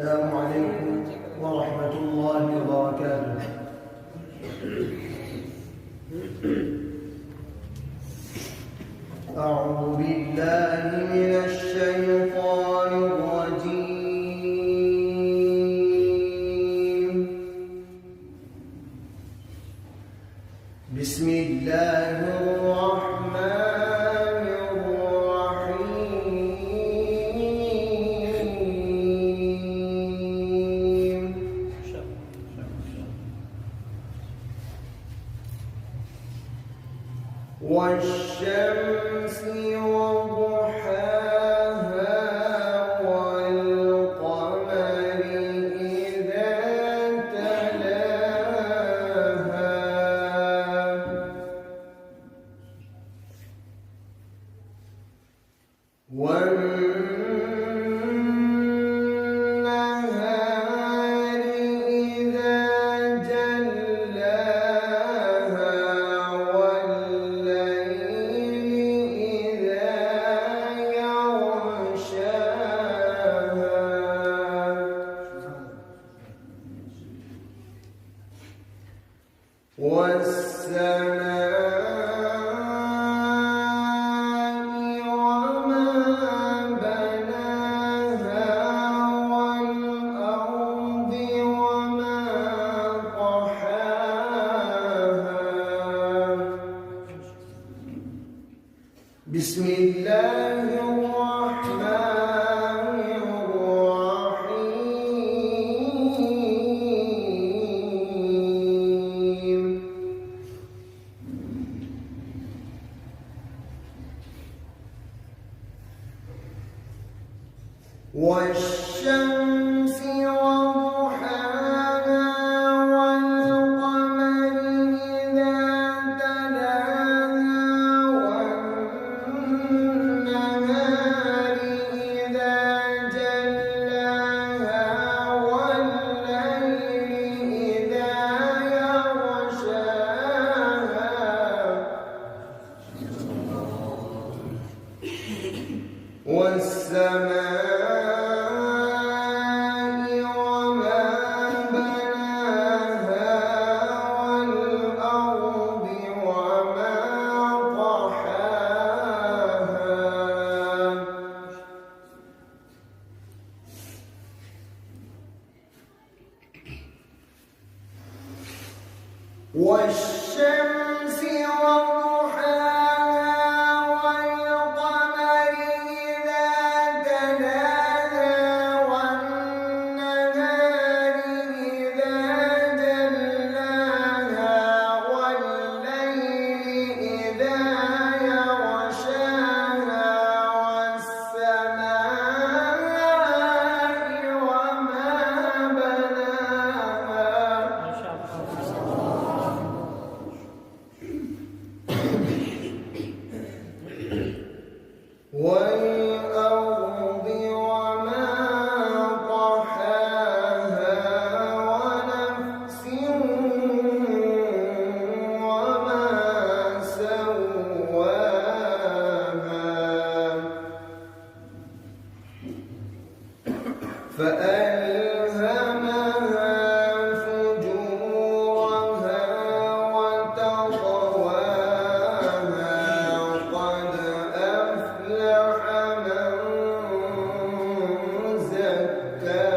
السلام عليكم ورحمة الله وبركاته. أعوذ بالله من الشيطان الرجيم. بسم الله الرحمن والشمس وضحاها والقمر إذا تلاها والنهار إذا جلاها والسماء وما بناها والأرض وما طحاها. بسم الله الرحمن الرحيم. والشمس وضحاها والقمر إذا تلاها والنهار إذا جلاها والليل إذا يغشاها والسماء وما بناها والأرض وما طحاها. والشمس والأرض وما طحاها ونفس وما سواها فألهمها فجورها وتقواها. قد أفلح من زكاها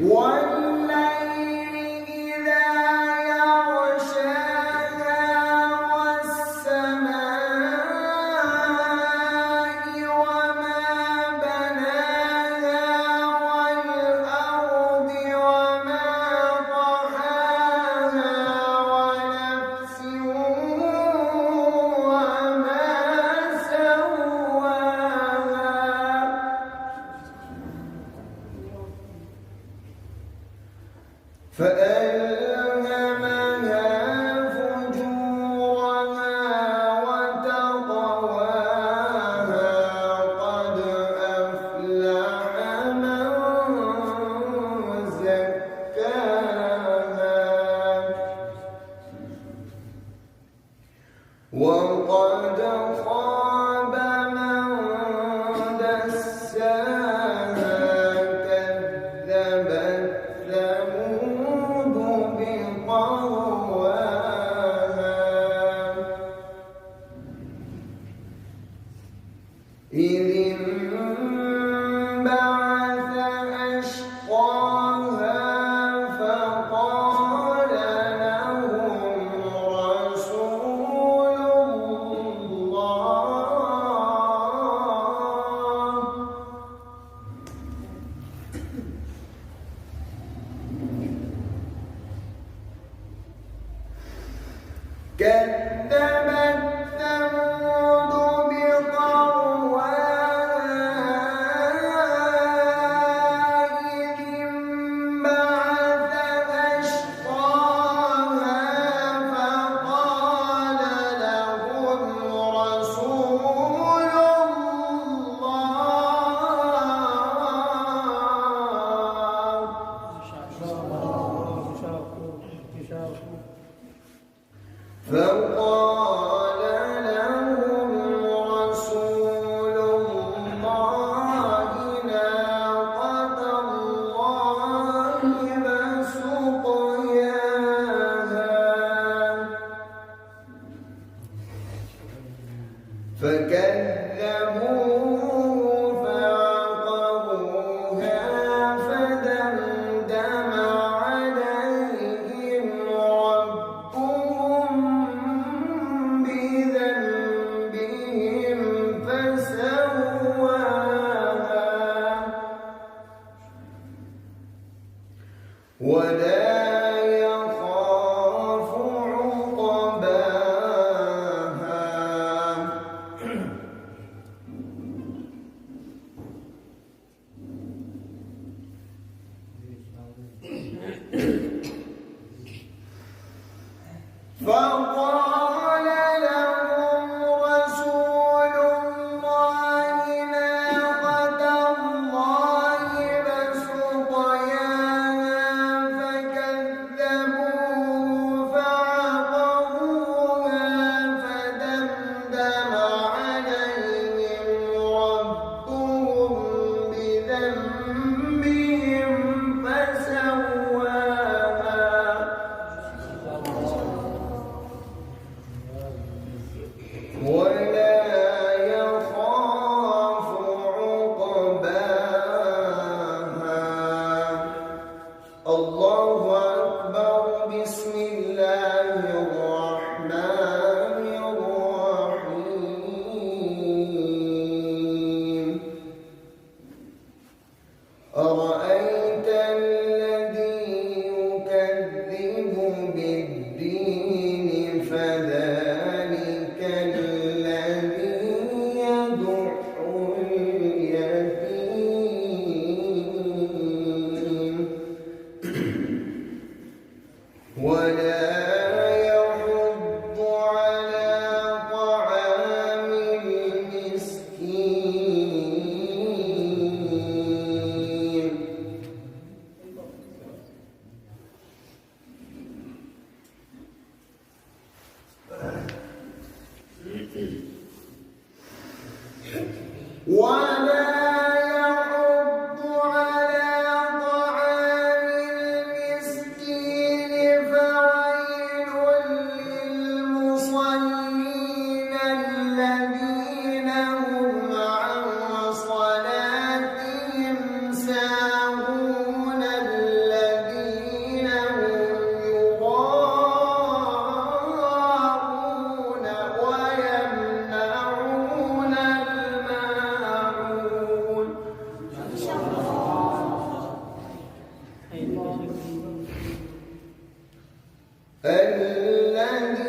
والليل إذا يغشاها والسماء وما بناها والأرض وما طحاها ونفس وما سواها وقد خاب من دساها كذبت ثمود بطغواها إذ انبعث أشقاها فقال لهم رسول الله كذبت ثمود فقال لهم رسول الله ناقة الله وسقياها فكذبوه فعقروها فدمدم عليهم ربهم بذنبهم فسواها ولا يخاف عقباها فقال لهم رسول الله ناقة الله وسقياها فكذبوه فعقروها فدمدم عليهم ربهم بذنبهم فسواها ولا يخاف عقباها الله أكبر بسم الله الرحمن الرحيم أرأيت الذي يكذب بالدين فذلك الذي يدع اليتيم ولا يحض على طعام المسكين ولا يحض على طعام المسكين فويل للمصلين الذين هم عن صلاتهم ساهون الذين هم يراءون ويمنعون الماعون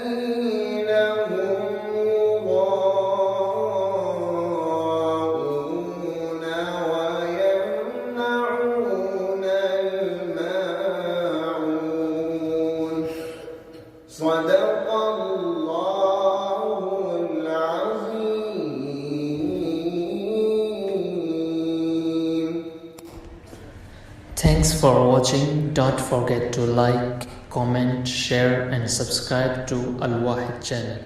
الذين هم يراءون ويمنعون الماعون صدق الله العظيم. Thanks for watching. Don't forget to like, comment, share and subscribe to Al Wahid channel.